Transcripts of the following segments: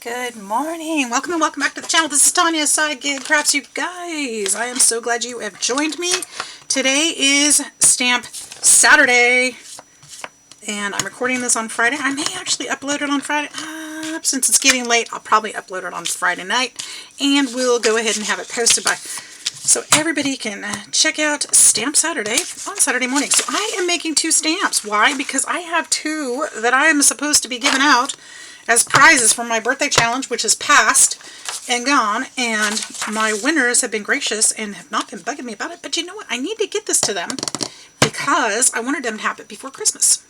Good morning. Welcome and welcome back to the channel. This is Tanya Sidegigcrafts, you guys. I am so glad you have joined me. Today is Stamp Saturday, and I'm recording this on Friday. I may actually upload it on Friday. Since it's getting late, I'll probably upload it on Friday night, and we'll go ahead and have it posted by so everybody can check out Stamp Saturday on Saturday morning. So I am making 2 stamps. Why? Because I have 2 that I am supposed to be giving out as prizes for my birthday challenge, which is past and gone, and my winners have been gracious and have not been bugging me about it. But you know what? I need to get this to them because I wanted them to have it before Christmas.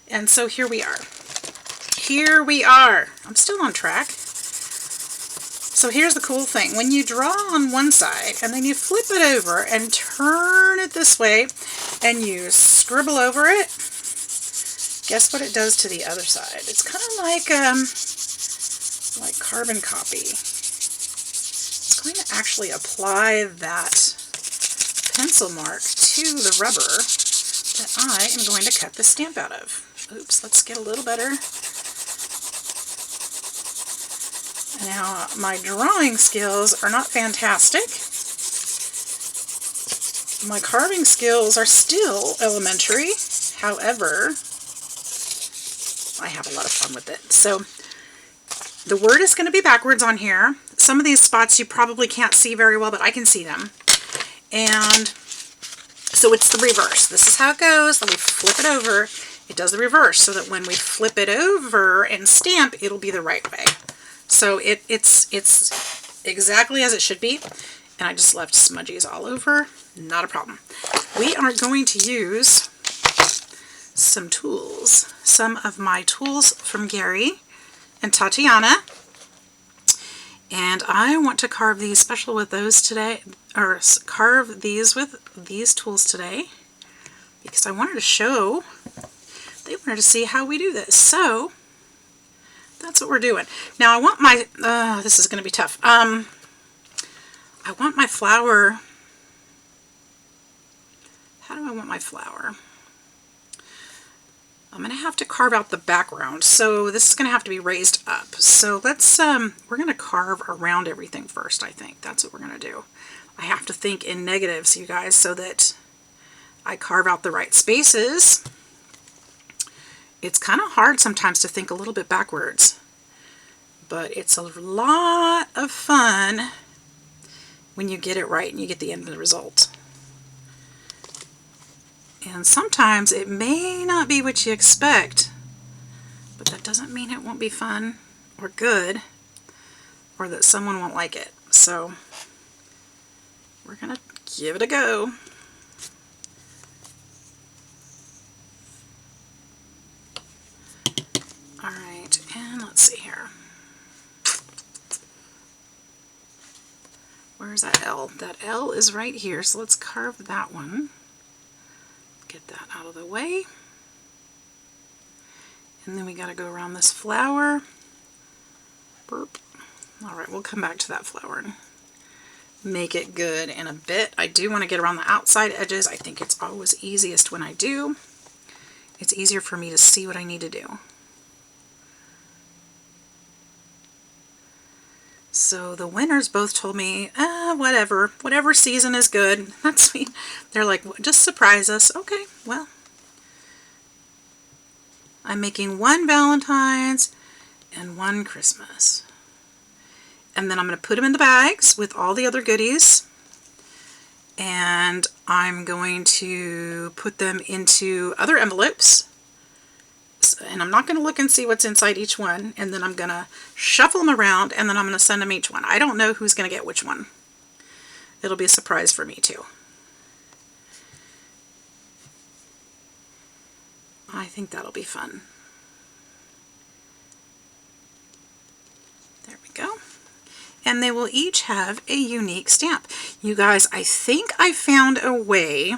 And so here we are. Here we are. I'm still on track. So here's the cool thing. When you draw on one side and then you flip it over and turn it this way and you scribble over it, guess what it does to the other side? It's kind of like carbon copy. It's going to actually apply that pencil mark to the rubber that I am going to cut the stamp out of. Oops, let's get a little better. Now, my drawing skills are not fantastic. My carving skills are still elementary. However, I have a lot of fun with it. So the word is going to be backwards on here. Some of these spots you probably can't see very well, but I can see them. And so it's the reverse. This is how it goes. Then we flip it over. It does the reverse so that when we flip it over and stamp, it'll be the right way. So it's exactly as it should be. And I just left smudgies all over. Not a problem. We are going to use some tools. Some of my tools from Gary and Tatiana. And I want to carve these special with those today, or carve these with these tools today, because I wanted to show, they wanted to see how we do this. So that's what we're doing. Now I want my, this is going to be tough. I want my flower. How do I want my flower? I'm going to have to carve out the background, so this is going to have to be raised up. So let's, we're going to carve around everything first, I think. That's what we're going to do. I have to think in negatives, you guys, so that I carve out the right spaces. It's kind of hard sometimes to think a little bit backwards, but it's a lot of fun when you get it right and you get the end result. And sometimes it may not be what you expect, but that doesn't mean it won't be fun or good or that someone won't like it. So we're going to give it a go. All right, and let's see here. Where's that L? That L is right here, so let's carve that one. Get that out of the way. And then we got to go around this flower. Burp. Alright, we'll come back to that flower and make it good in a bit. I do want to get around the outside edges. I think it's always easiest when I do. It's easier for me to see what I need to do. So the winners both told me, whatever season is good. That's sweet. They're like, just surprise us. Okay, well, I'm making 1 Valentine's and 1 Christmas. And then I'm going to put them in the bags with all the other goodies. And I'm going to put them into other envelopes. And I'm not going to look and see what's inside each one, and then I'm going to shuffle them around, and then I'm going to send them each one. I don't know who's going to get which one. It'll be a surprise for me too. I think that'll be fun. There we go. And they will each have a unique stamp. You guys, I think I found a way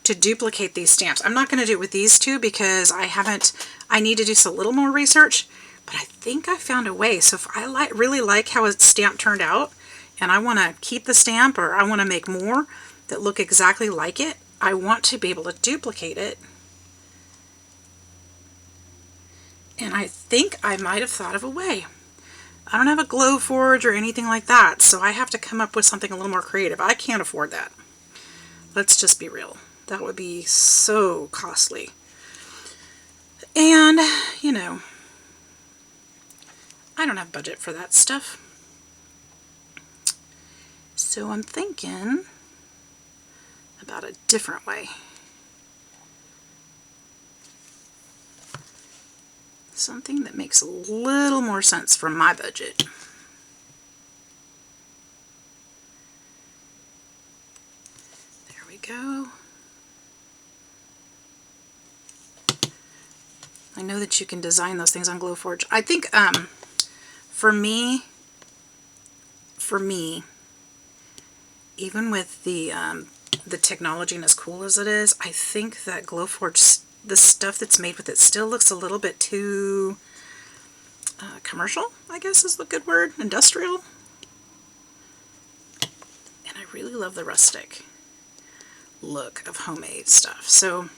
to duplicate these stamps. I'm not going to do it with these 2 because I need to do a little more research, but I think I found a way. So if I really like how a stamp turned out and I want to keep the stamp, or I want to make more that look exactly like it, I want to be able to duplicate it. And I think I might have thought of a way. I don't have a glow forge or anything like that, so I have to come up with something a little more creative. I can't afford that. Let's just be real. That would be so costly. And, you know, I don't have budget for that stuff. So I'm thinking about a different way. Something that makes a little more sense from my budget. There we go. I know that you can design those things on Glowforge. I think for me, even with the technology and as cool as it is, I think that Glowforge, the stuff that's made with it, still looks a little bit too commercial, I guess is the good word, industrial. And I really love the rustic look of homemade stuff. So,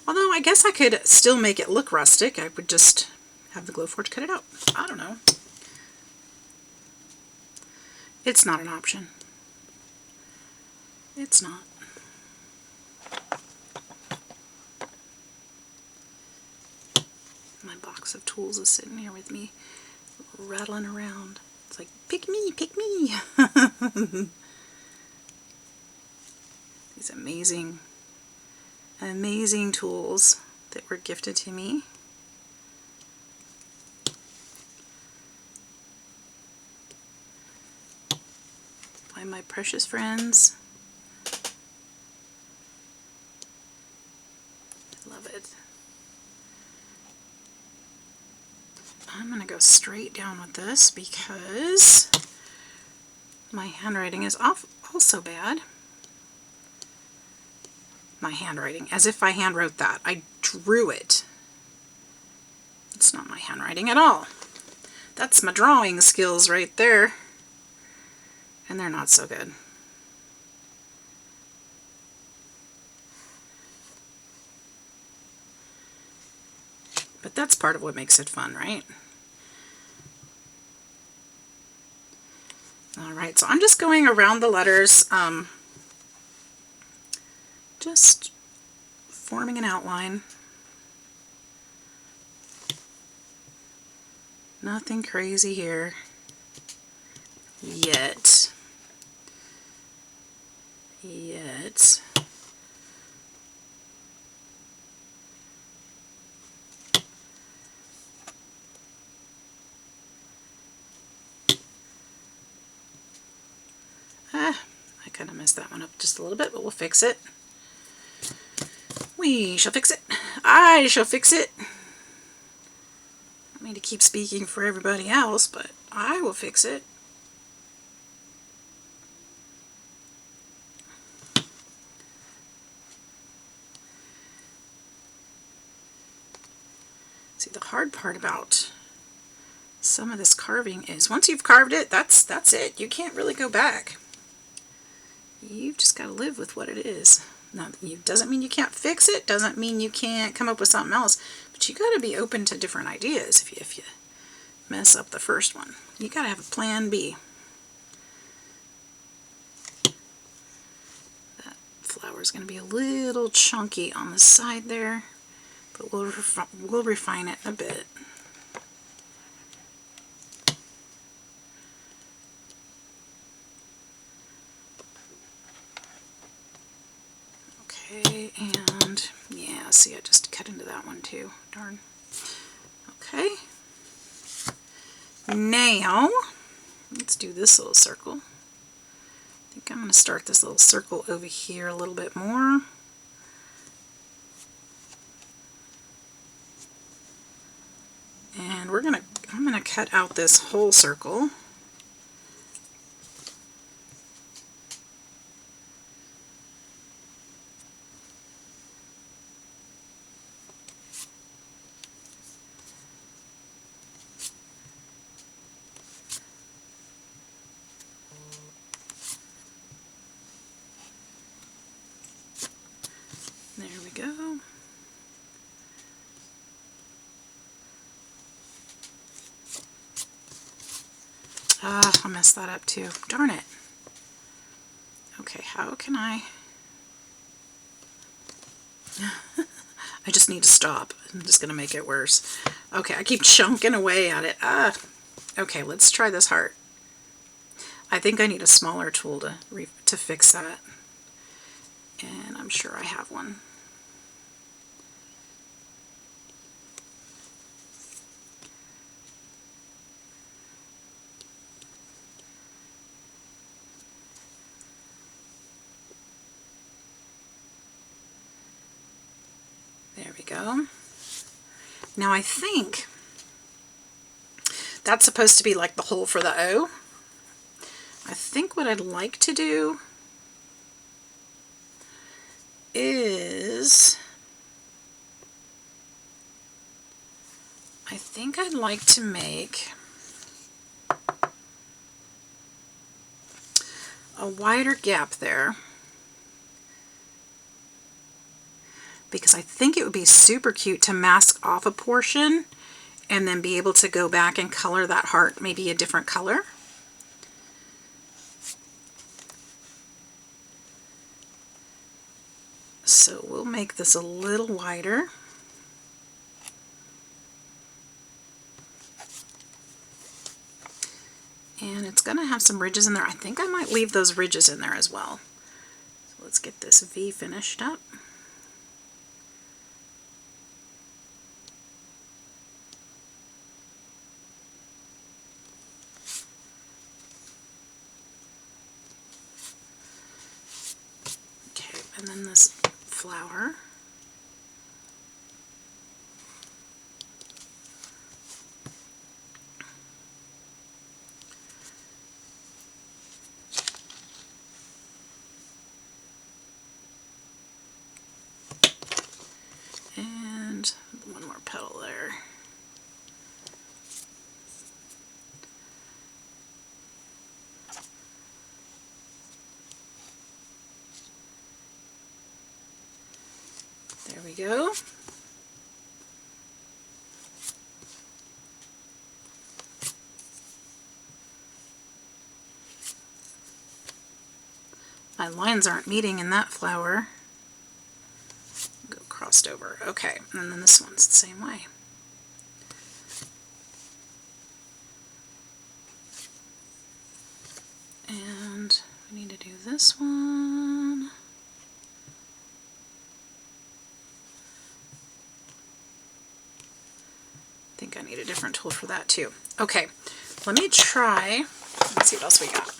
although I guess I could still make it look rustic, I would just have the Glowforge cut it out. I don't know. It's not an option. It's not. My box of tools is sitting here with me, rattling around. It's like, pick me, pick me. These amazing, amazing tools that were gifted to me. By my precious friends. I love it. I'm going to go straight down with this because my handwriting is also bad. My handwriting, as if I hand wrote that. I drew it. It's not my handwriting at all. That's my drawing skills right there. And they're not so good. But that's part of what makes it fun, right? Alright, so I'm just going around the letters, just forming an outline. Nothing crazy here yet. I kind of messed that one up just a little bit, but we'll fix it. We shall fix it. I shall fix it. I don't mean to keep speaking for everybody else, but I will fix it. See, the hard part about some of this carving is once you've carved it, that's it. You can't really go back. You've just got to live with what it is. Now, it doesn't mean you can't fix it, doesn't mean you can't come up with something else, but you got to be open to different ideas if you mess up the first one. You got to have a plan B. That flower is going to be a little chunky on the side there, but we'll refine it a bit. Okay, and yeah, see, I just cut into that one too. Darn. Okay. Now, let's do this little circle. I think I'm going to start this little circle over here a little bit more. And I'm going to cut out this whole circle. There we go. Ah, I messed that up too. Darn it. Okay, how can I... I just need to stop. I'm just going to make it worse. Okay, I keep chunking away at it. Ah. Okay, let's try this heart. I think I need a smaller tool to fix that. And I'm sure I have one. There we go. Now I think that's supposed to be like the hole for the O. I think what I'd like to do is, I think I'd like to make a wider gap there, because I think it would be super cute to mask off a portion and then be able to go back and color that heart maybe a different color. So we'll make this a little wider. And it's going to have some ridges in there. I think I might leave those ridges in there as well. So let's get this V finished up. Okay, and then this flower. And one more petal there. There we go. My lines aren't meeting in that flower. Go crossed over. Okay, and then this one's the same way. And we need to do this one. I think I need a different tool for that too. Okay, let me try. Let's see what else we got.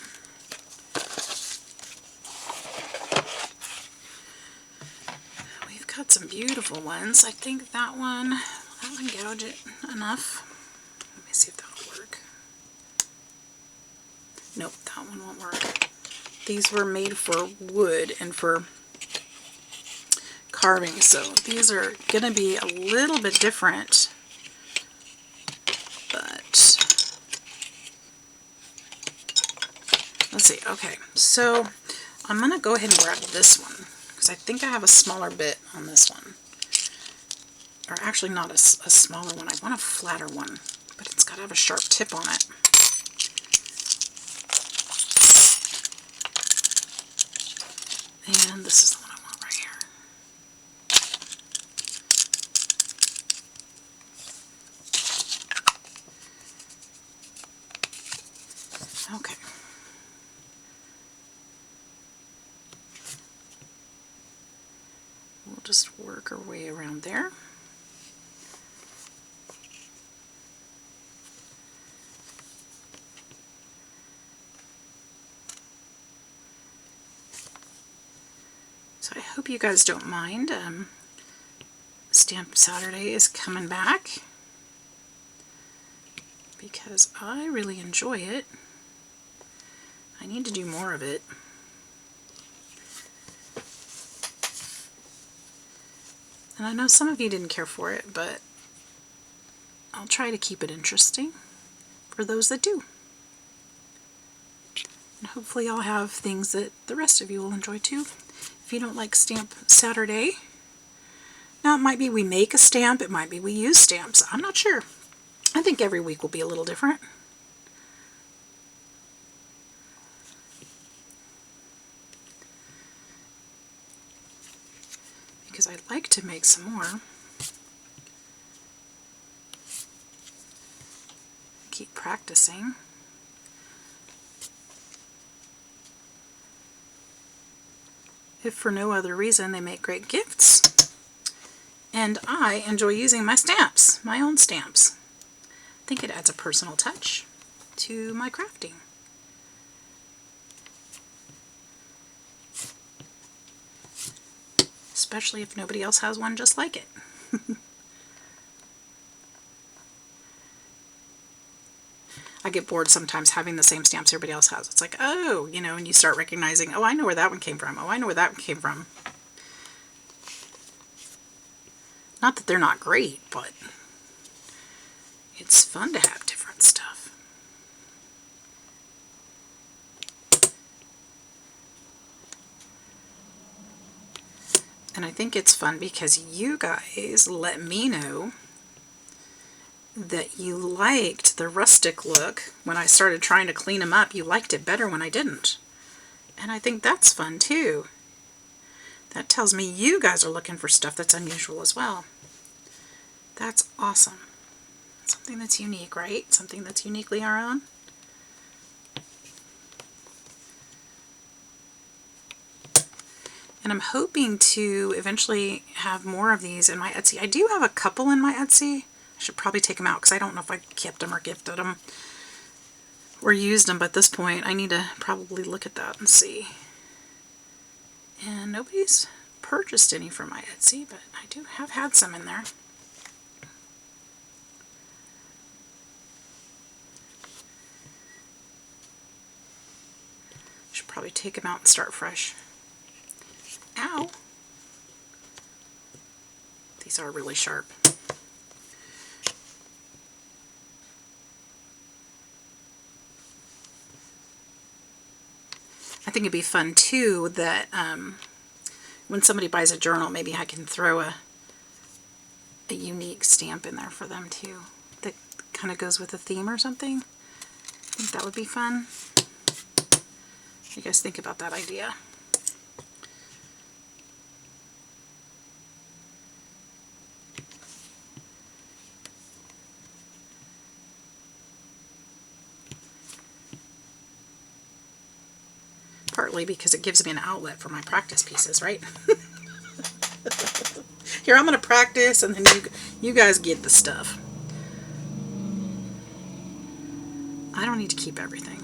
We've got some beautiful ones. I think that one gouge it enough. Let me see if that'll work. Nope, that one won't work. These were made for wood and for carving, so these are going to be a little bit different. But let's see. Okay, so I'm going to go ahead and grab this one because I think I have a smaller bit on this one. Or actually not a smaller one. I want a flatter one, but it's got to have a sharp tip on it. And this is the one I want right here. Okay. We'll just work our way around there. So I hope you guys don't mind. Stamp Saturday is coming back because I really enjoy it. I need to do more of it. And I know some of you didn't care for it, but I'll try to keep it interesting for those that do. And hopefully I'll have things that the rest of you will enjoy too. If you don't like Stamp Saturday, now it might be we make a stamp, it might be we use stamps, I'm not sure. I think every week will be a little different. like to make some more. Keep practicing. If for no other reason, they make great gifts. And I enjoy using my stamps, my own stamps. I think it adds a personal touch to my crafting. Especially if nobody else has one just like it. I get bored sometimes having the same stamps everybody else has. It's like, oh, you know, and you start recognizing, oh, I know where that one came from. Oh, I know where that one came from. Not that they're not great, but it's fun to have different stuff. And I think it's fun because you guys let me know that you liked the rustic look. When I started trying to clean them up, you liked it better when I didn't. And I think that's fun too. That tells me you guys are looking for stuff that's unusual as well. That's awesome. Something that's unique, right? Something that's uniquely our own. And I'm hoping to eventually have more of these in my Etsy. I do have a couple in my Etsy. I should probably take them out because I don't know if I kept them or gifted them or used them, but at this point I need to probably look at that and see. And nobody's purchased any from my Etsy, but I do have had some in there. Should probably take them out and start fresh. Ow! These are really sharp. I think it'd be fun too that when somebody buys a journal, maybe I can throw a unique stamp in there for them too that kind of goes with a theme or something. I think that would be fun. What do you guys think about that idea? Partly because it gives me an outlet for my practice pieces, right? Here, I'm going to practice, and then you guys get the stuff. I don't need to keep everything.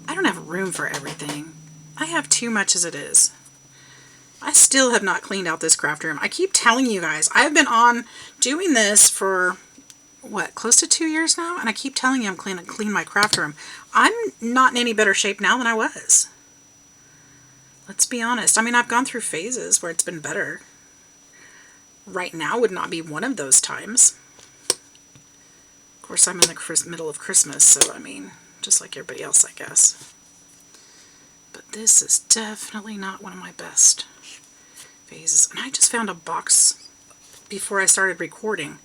I don't have room for everything. I have too much as it is. I still have not cleaned out this craft room. I keep telling you guys, I've been on doing this for what, close to 2 years now? And I keep telling you I'm going to clean my craft room. I'm not in any better shape now than I was. Let's be honest. I mean, I've gone through phases where it's been better. Right now would not be one of those times. Of course, I'm in the middle of Christmas, so I mean, just like everybody else, I guess. But this is definitely not one of my best phases. And I just found a box before I started recording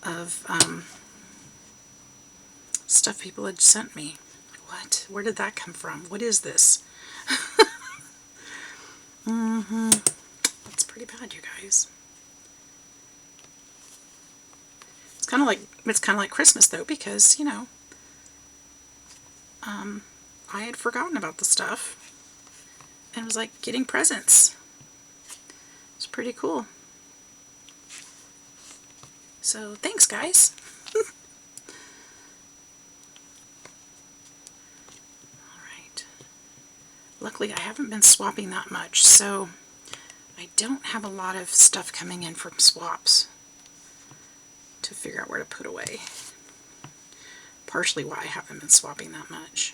of stuff people had sent me. What? Where did that come from? What is this? That's pretty bad, you guys. It's kind of like Christmas though, because you know, I had forgotten about the stuff and it was like getting presents. It's pretty cool. So thanks, guys. Alright. Luckily I haven't been swapping that much, so I don't have a lot of stuff coming in from swaps to figure out where to put away. Partially why I haven't been swapping that much.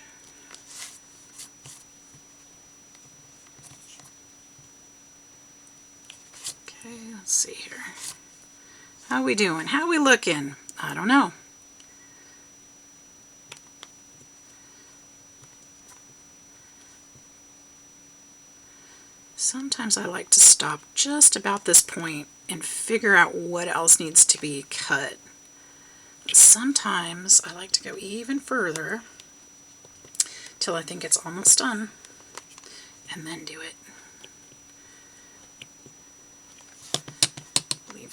Okay, let's see here. How we doing? How we looking? I don't know. Sometimes I like to stop just about this point and figure out what else needs to be cut. Sometimes I like to go even further till I think it's almost done and then do it.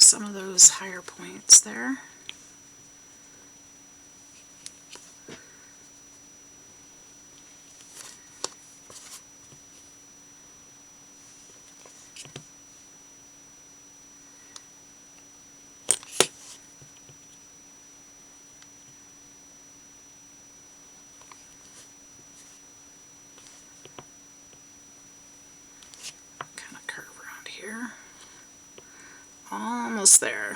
some of those higher points there. Kind of curve around here. Almost there.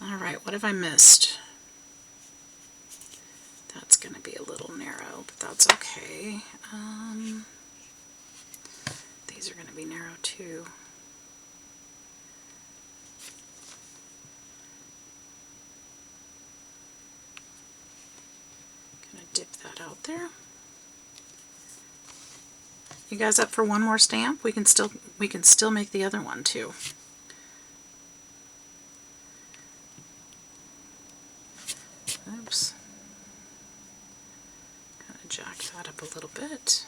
Alright, what have I missed? That's going to be a little narrow, but that's okay. These are going to be narrow too. Gonna dip that out there. You guys up for one more stamp? We can still make the other one too. Oops. Kind of jack that up a little bit.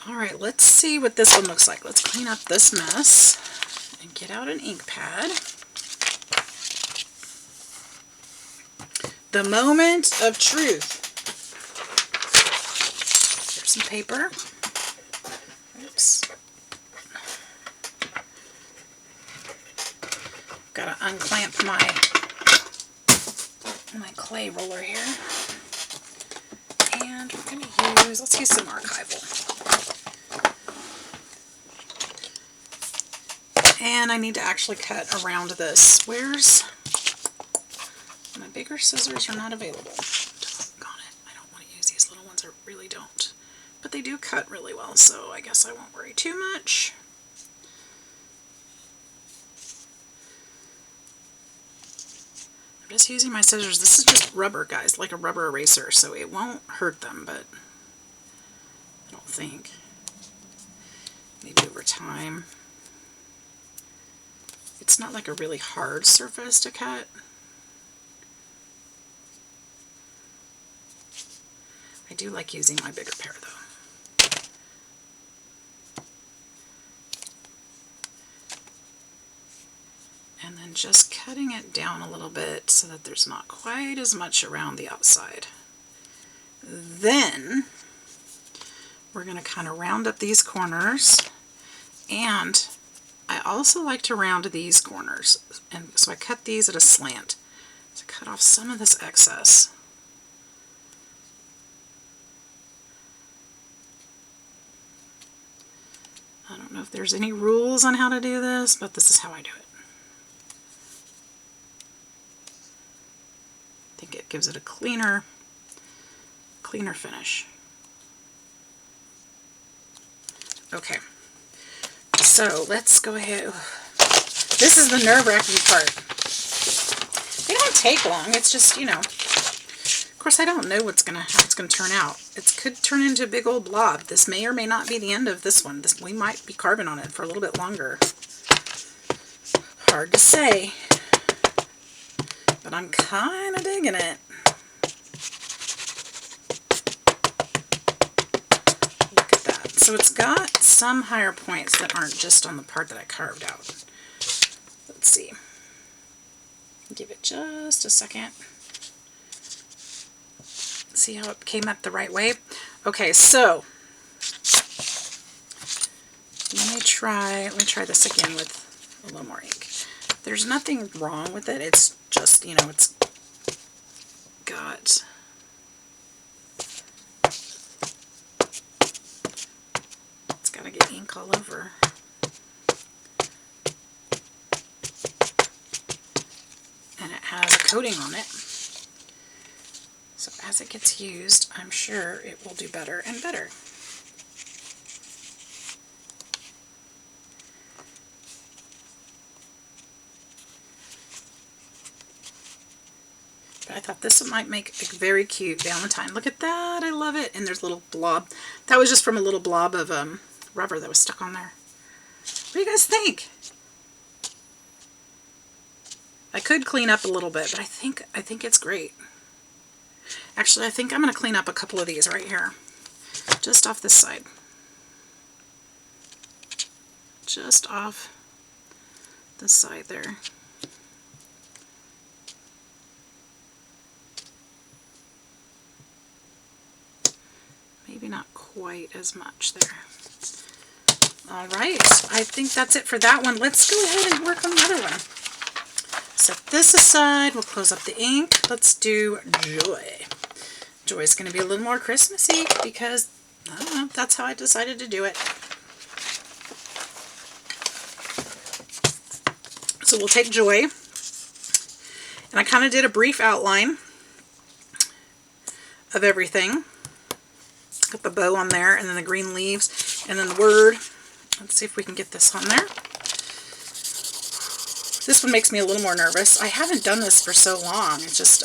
Alright, let's see what this one looks like. Let's clean up this mess and get out an ink pad. The moment of truth. Here's some paper. Oops. Gotta unclamp my clay roller here. And we're gonna let's use some archival. And I need to actually cut around this. Where's my bigger scissors are not available. Doggone it. I don't want to use these little ones. I really don't. But they do cut really well, so I guess I won't worry too much. I'm just using my scissors. This is just rubber, guys, like a rubber eraser, so it won't hurt them, but I don't think. Maybe over time. It's not like a really hard surface to cut. I do like using my bigger pair though. And then just cutting it down a little bit so that there's not quite as much around the outside. Then we're going to kind of round up these corners, and I also like to round these corners, and so I cut these at a slant to cut off some of this excess. I don't know if there's any rules on how to do this, but this is how I do it. I think it gives it a cleaner finish. Okay, so let's go ahead. This is the nerve-wracking part. They don't take long. It's just, you know, of course I don't know how it's gonna turn out. It could turn into a big old blob. This may or may not be the end of this one. We might be carving on it for a little bit longer. Hard to say, but I'm kind of digging it. Look at that. So it's got some higher points that aren't just on the part that I carved out. Let's see. Give it just a second. See how it came up the right way? Okay, so let me try this again with a little more ink. There's nothing wrong with it. It's just, you know, it's got to get ink all over. And it has a coating on it. So as it gets used, I'm sure it will do better and better. But I thought this might make a very cute valentine. Look at that, I love it. And there's a little blob. That was just from a little blob of rubber that was stuck on there. What do you guys think? I could clean up a little bit, but I think it's great. Actually, I think I'm going to clean up a couple of these right here. Just off this side. Just off the side there. Maybe not quite as much there. All right, I think that's it for that one. Let's go ahead and work on the other one. Set this aside. We'll close up the ink. Let's do Joy. Joy's going to be a little more Christmassy because, I don't know, that's how I decided to do it. So we'll take Joy, and I kind of did a brief outline of everything. Got the bow on there, and then the green leaves, and then the word. Let's see if we can get this on there. This one makes me a little more nervous. I haven't done this for so long. It's just,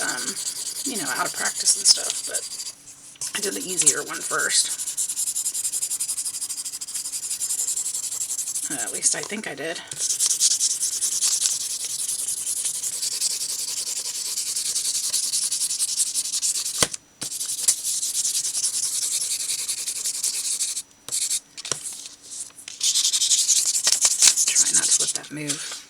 you know, out of practice and stuff, but I did the easier one first. At least I think I did. Move.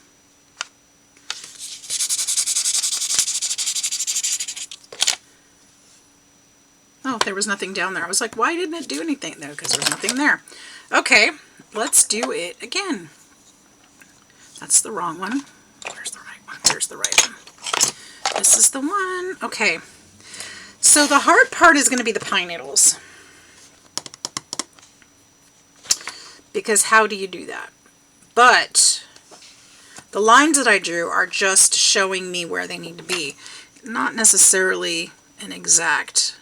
Oh, there was nothing down there. I was like, why didn't it do anything? No, because there's nothing there. Okay, let's do it again. That's the wrong one. Where's the right one? There's the right one. This is the one. Okay, so the hard part is going to be the pine needles. Because how do you do that? But the lines that I drew are just showing me where they need to be, not necessarily an exact.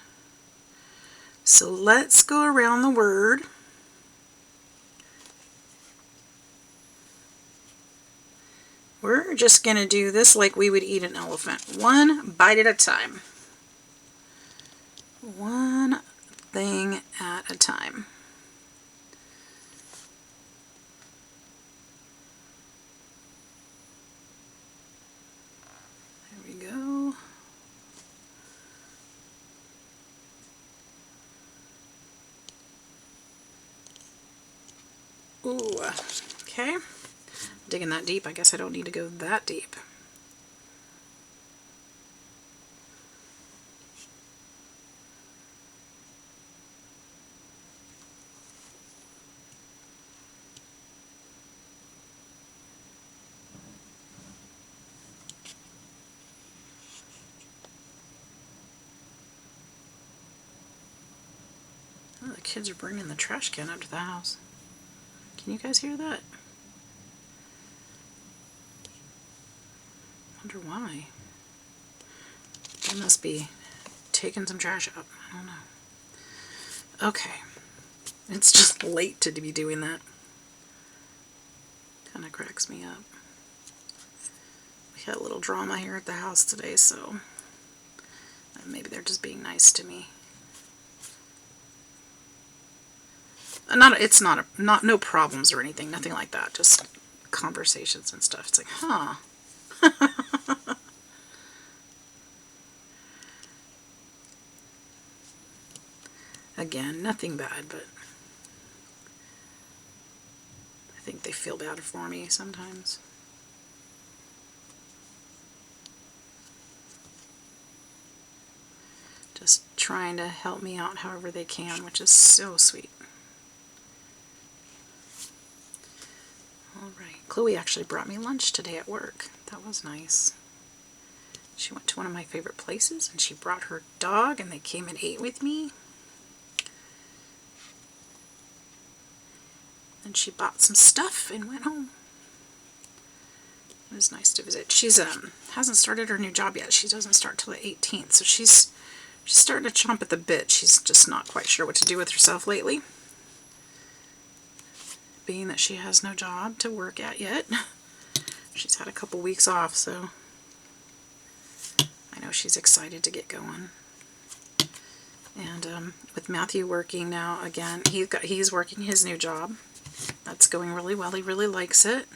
So let's go around the word. We're just going to do this like we would eat an elephant, one bite at a time. One thing at a time. Ooh, okay. Digging that deep. I guess I don't need to go that deep. Oh, the kids are bringing the trash can up to the house. Can you guys hear that? Wonder why. They must be taking some trash out. I don't know. Okay. It's just late to be doing that. Kind of cracks me up. We had a little drama here at the house today, so maybe they're just being nice to me. No problems or anything, nothing like that, just conversations and stuff. It's like, huh. Again, nothing bad, but I think they feel bad for me sometimes. Just trying to help me out however they can, which is so sweet. Alright, Chloe actually brought me lunch today at work. That was nice. She went to one of my favorite places and she brought her dog and they came and ate with me. And she bought some stuff and went home. It was nice to visit. She's hasn't started her new job yet. She doesn't start till the 18th, so she's starting to chomp at the bit. She's just not quite sure what to do with herself lately. Being that she has no job to work at yet. She's had a couple weeks off, so I know she's excited to get going. And with Matthew working now again, he's working his new job. That's going really well. He really likes it.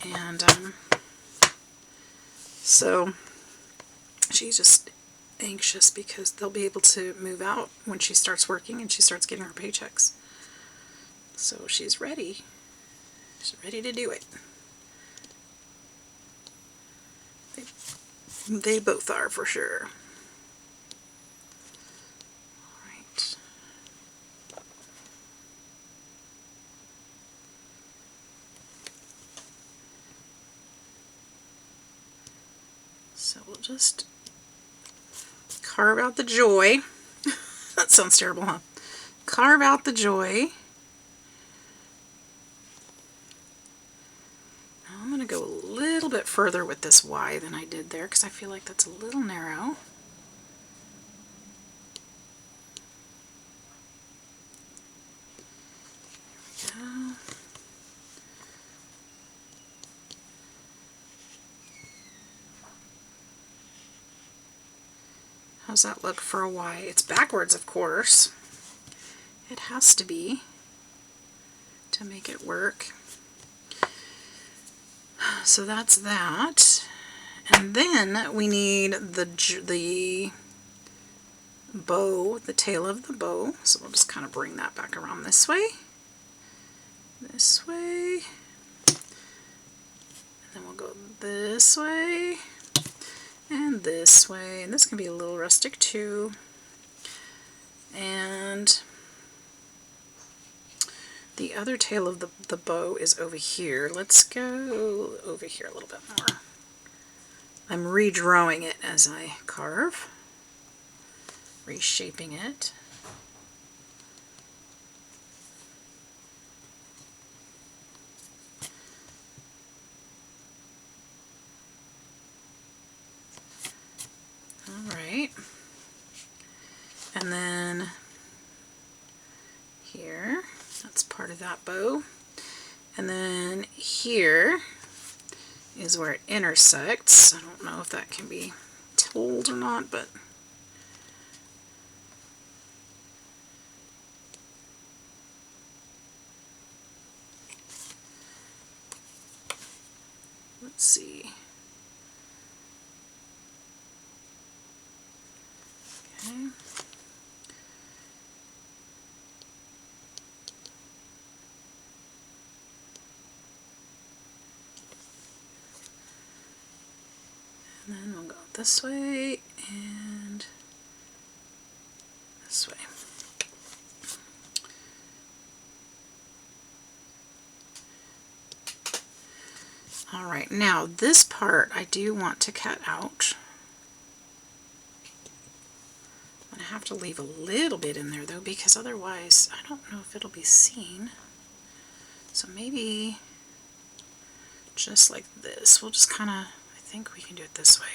And So she's just anxious because they'll be able to move out when she starts working and she starts getting her paychecks. So she's ready. She's ready to do it. They both are, for sure. Right. So we'll just carve out the joy. That sounds terrible, huh? Carve out the joy. Now I'm going to go a little bit further with this Y than I did there because I feel like that's a little narrow. There we go. How's that look for a Y? It's backwards, of course. It has to be to make it work. So that's that. And then we need the bow, the tail of the bow. So we'll just kind of bring that back around this way. This way. And then we'll go this way. And this way. And this can be a little rustic too. And the other tail of the bow is over here. Let's go over here a little bit more. I'm redrawing it as I carve, reshaping it. Alright. And then here, that's part of that bow. And then here is where it intersects. I don't know if that can be told or not, but let's see. Okay. And then we'll go this way and this way. Alright, now this part I do want to cut out. I'm going to have to leave a little bit in there though, because otherwise I don't know if it'll be seen. So maybe just like this. We'll just kind of, I think we can do it this way.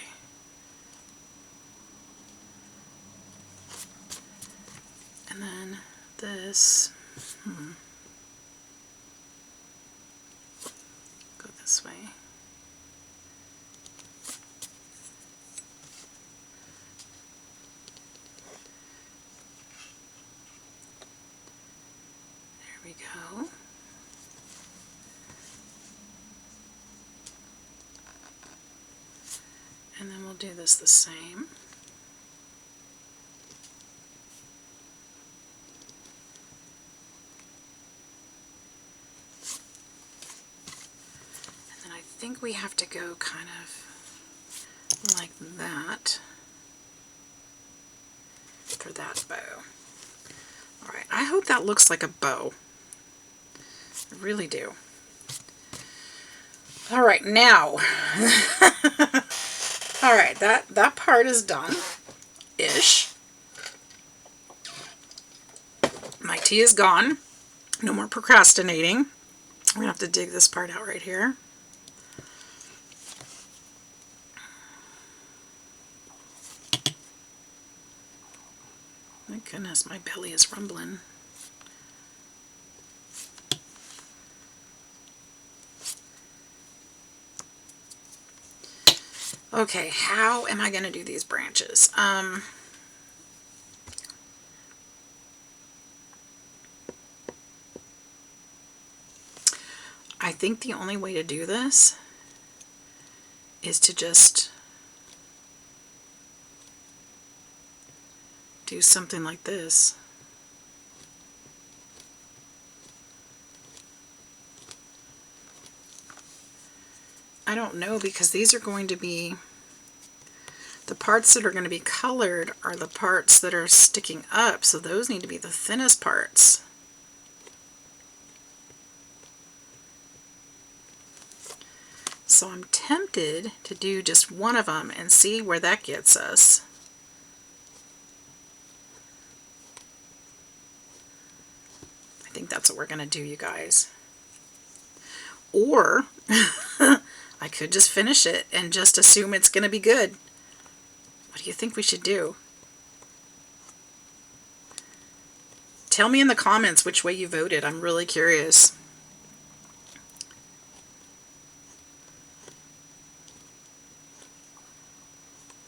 And then this, go this way. There we go. And then we'll do this the same. And then I think we have to go kind of like that for that bow. Alright, I hope that looks like a bow. I really do. Alright, now. Alright, that part is done-ish. My tea is gone. No more procrastinating. I'm going to have to dig this part out right here. My goodness, my belly is rumbling. Okay, how am I going to do these branches? I think the only way to do this is to just do something like this. I don't know, because these are going to be, the parts that are going to be colored are the parts that are sticking up, so those need to be the thinnest parts. So I'm tempted to do just one of them and see where that gets us. I think that's what we're going to do, you guys. Or I could just finish it and just assume it's going to be good. What do you think we should do? Tell me in the comments which way you voted. I'm really curious.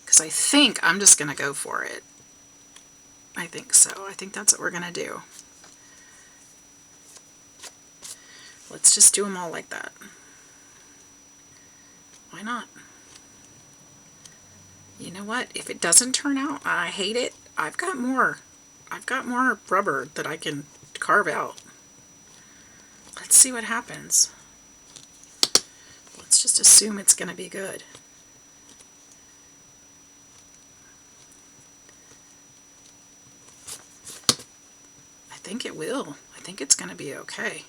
Because I think I'm just going to go for it. I think so. I think that's what we're going to do. Let's just do them all like that. Why not? You know what? If it doesn't turn out, I hate it, I've got more. I've got more rubber that I can carve out. Let's see what happens. Let's just assume it's going to be good. I think it will. I think it's going to be okay.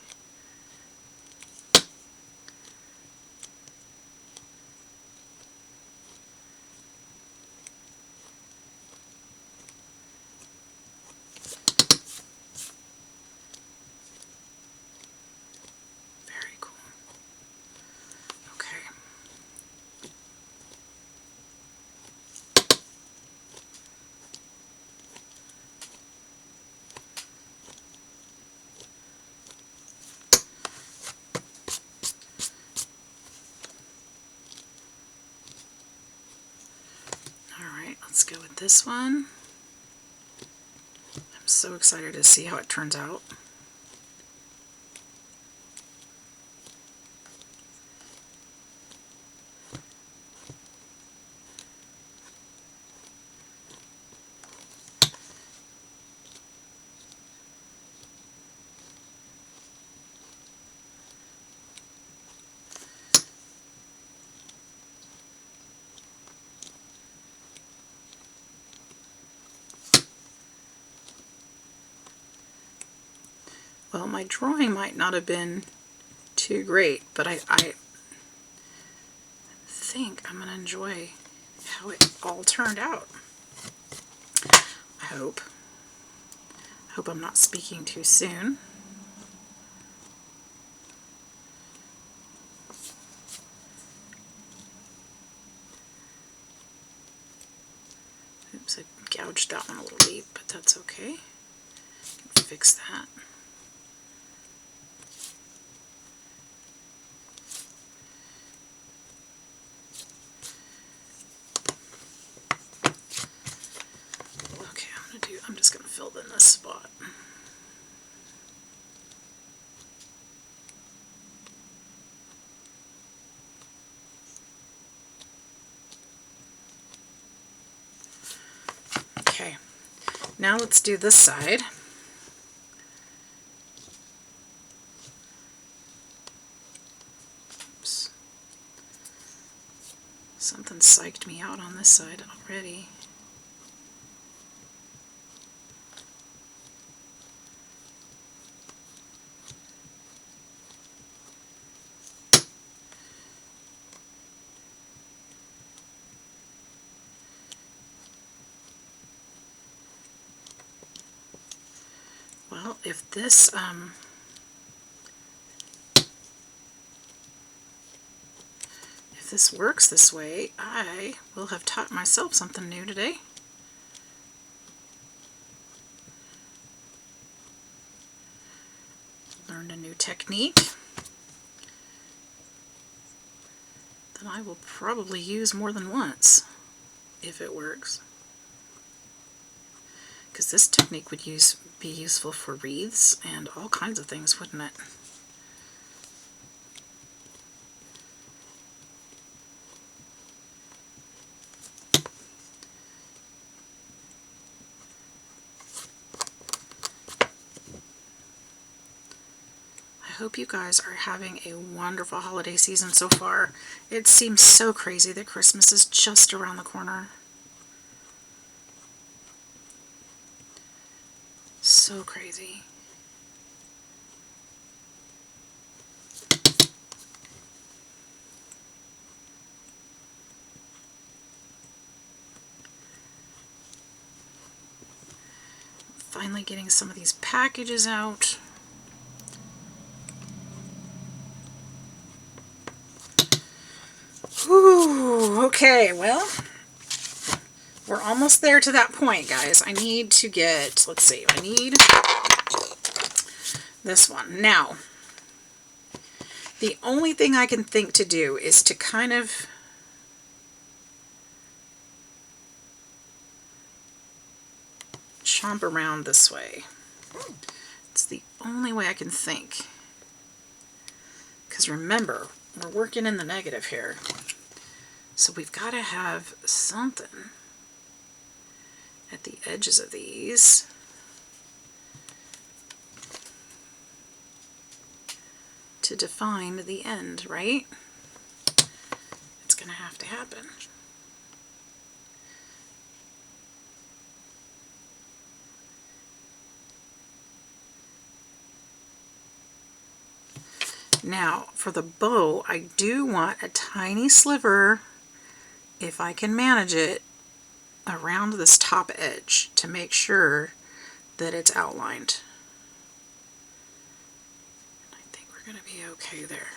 Let's go with this one. I'm so excited to see how it turns out. Well, my drawing might not have been too great, but I think I'm going to enjoy how it all turned out. I hope. I hope I'm not speaking too soon. Oops, I gouged that one a little deep, but that's okay. I can fix that. I'm just going to fill in this spot. Okay, now let's do this side. Oops. Something psyched me out on this side already. Well, if this works this way, I will have taught myself something new today. Learned a new technique that I will probably use more than once if it works. Because this technique would be useful for wreaths and all kinds of things, wouldn't it? hope you guys are having a wonderful holiday season so far. It seems so crazy that Christmas is just around the corner. So crazy. Finally getting some of these packages out. Whew, okay, well, we're almost there to that point, guys. I need to get, let's see, I need this one. Now, the only thing I can think to do is to kind of chomp around this way. It's the only way I can think. Because remember, we're working in the negative here. So we've got to have something at the edges of these to define the end, right? It's going to have to happen. Now, for the bow, I do want a tiny sliver, if I can manage it, around this top edge to make sure that it's outlined. I think we're going to be okay there.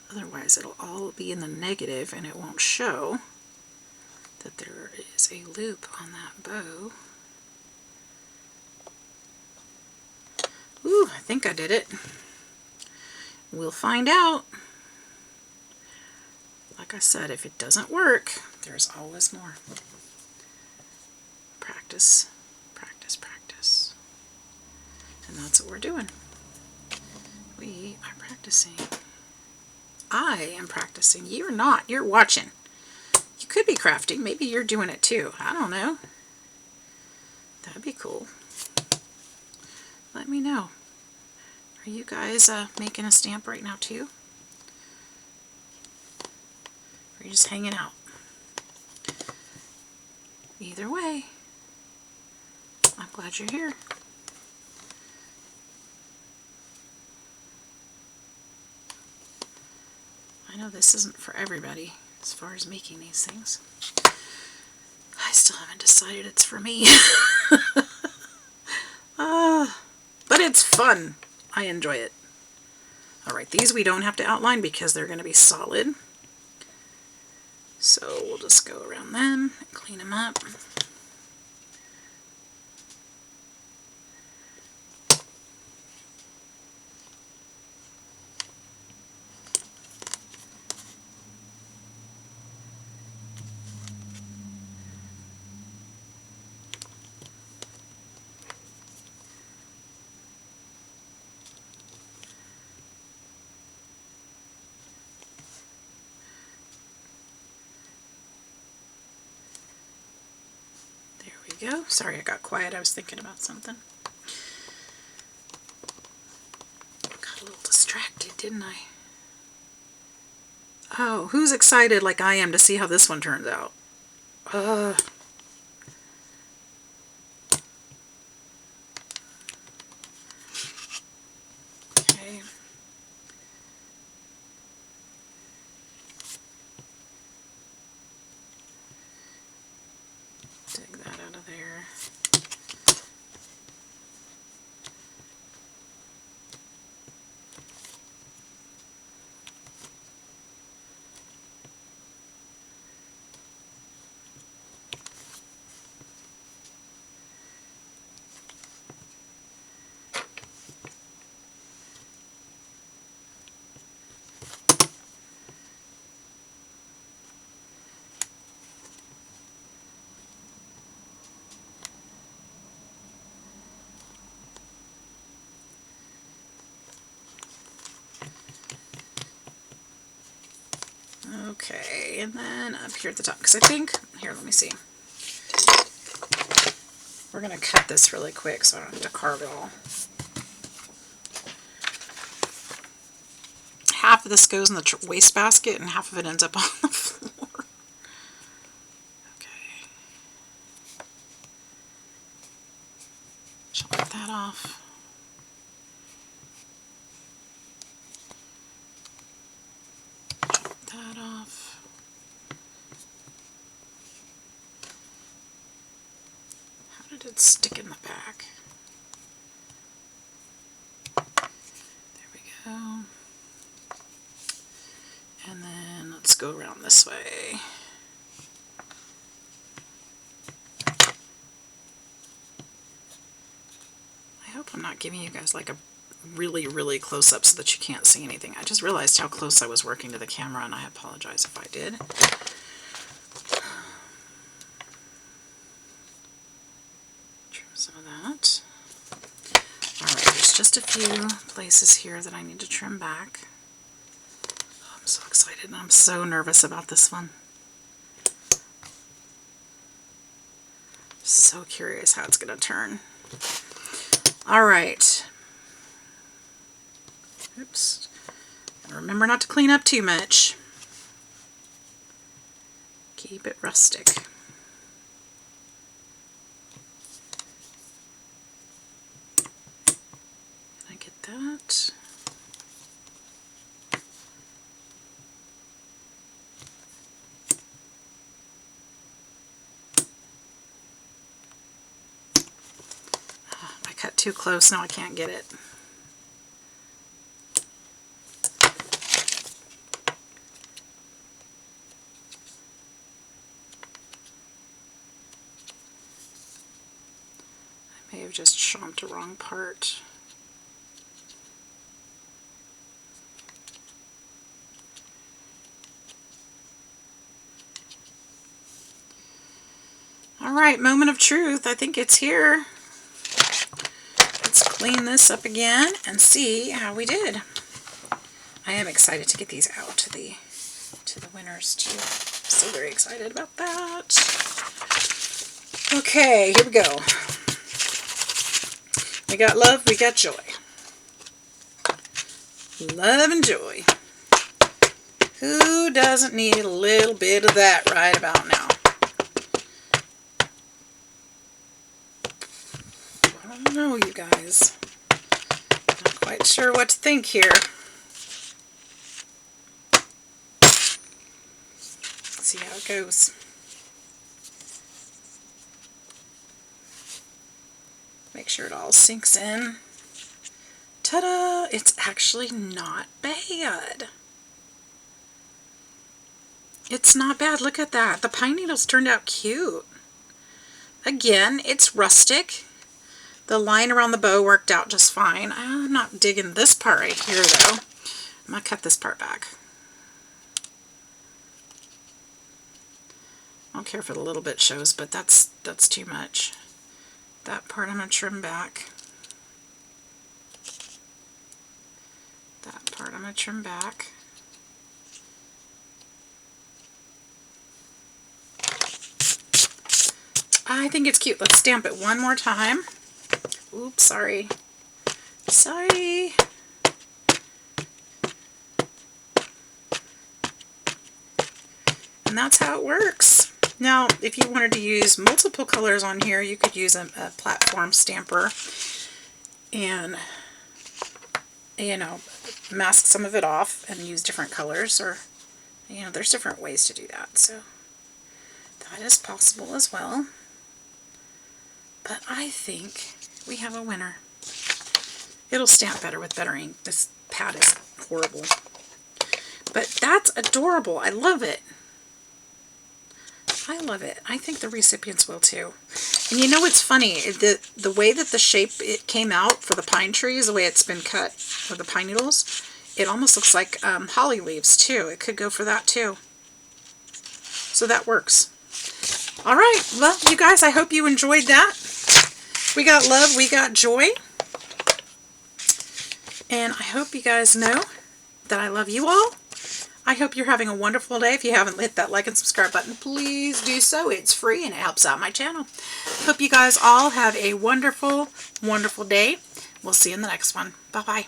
Otherwise, it'll all be in the negative and it won't show that there is a loop on that bow. Ooh, I think I did it. We'll find out. Like I said, if it doesn't work, there's always more. Practice, practice, practice. And that's what we're doing. We are practicing. I am practicing. You're not. You're watching. You could be crafting. Maybe you're doing it too. I don't know. That'd be cool. Let me know. Are you guys making a stamp right now too? Or are you just hanging out? Either way, I'm glad you're here. I know this isn't for everybody as far as making these things. I still haven't decided it's for me. But it's fun. I enjoy it. Alright, these we don't have to outline because they're going to be solid. So we'll just go around them and clean them up. Go. Sorry I got quiet. I was thinking about something. Got a little distracted, didn't I? Oh, who's excited like I am to see how this one turns out? Okay. Dig that out of there. Okay, and then up here at the top, because I think, here, let me see. We're going to cut this really quick so I don't have to carve it all. Half of this goes in the wastebasket and half of it ends up on the floor. Okay. Shall I get that off? Chop that off. How did it stick in the back? There we go. And then let's go around this way. I hope I'm not giving you guys like a really, really close up so that you can't see anything. I just realized how close I was working to the camera, and I apologize if I did. Trim some of that. Alright, there's just a few places here that I need to trim back. I'm so excited and I'm so nervous about this one. So curious how it's going to turn. Alright. Oops. And remember not to clean up too much. Keep it rustic. Can I get that? I cut too close, now I can't get it. I may have just chomped the wrong part. Alright, moment of truth. I think it's here. Let's clean this up again and see how we did. I am excited to get these out to the winners too. So very excited about that. Okay, here we go. We got love, we got joy. Love and joy. Who doesn't need a little bit of that right about now? I don't know, you guys. Not quite sure what to think here. Let's see how it goes. Make sure it all sinks in. Ta-da! It's actually not bad. It's not bad. Look at that. The pine needles turned out cute. Again, it's rustic. The line around the bow worked out just fine. I'm not digging this part right here, though. I'm going to cut this part back. I don't care if it a little bit shows, but that's too much. That part I'm going to trim back. That part I'm going to trim back. I think it's cute. Let's stamp it one more time. Oops, sorry. Sorry. And that's how it works. Now, if you wanted to use multiple colors on here, you could use a platform stamper and, you know, mask some of it off and use different colors, or, you know, there's different ways to do that. So that is possible as well. But I think we have a winner. It'll stamp better with better ink. This pad is horrible. But that's adorable. I love it. I love it. I think the recipients will too. And you know what's funny? The way that the shape it came out for the pine trees, the way it's been cut for the pine needles, it almost looks like holly leaves too. It could go for that too. So that works. Alright, well, you guys, I hope you enjoyed that. We got love, we got joy. And I hope you guys know that I love you all. I hope you're having a wonderful day. If you haven't hit that like and subscribe button, please do so. It's free and it helps out my channel. Hope you guys all have a wonderful, wonderful day. We'll see you in the next one. Bye-bye.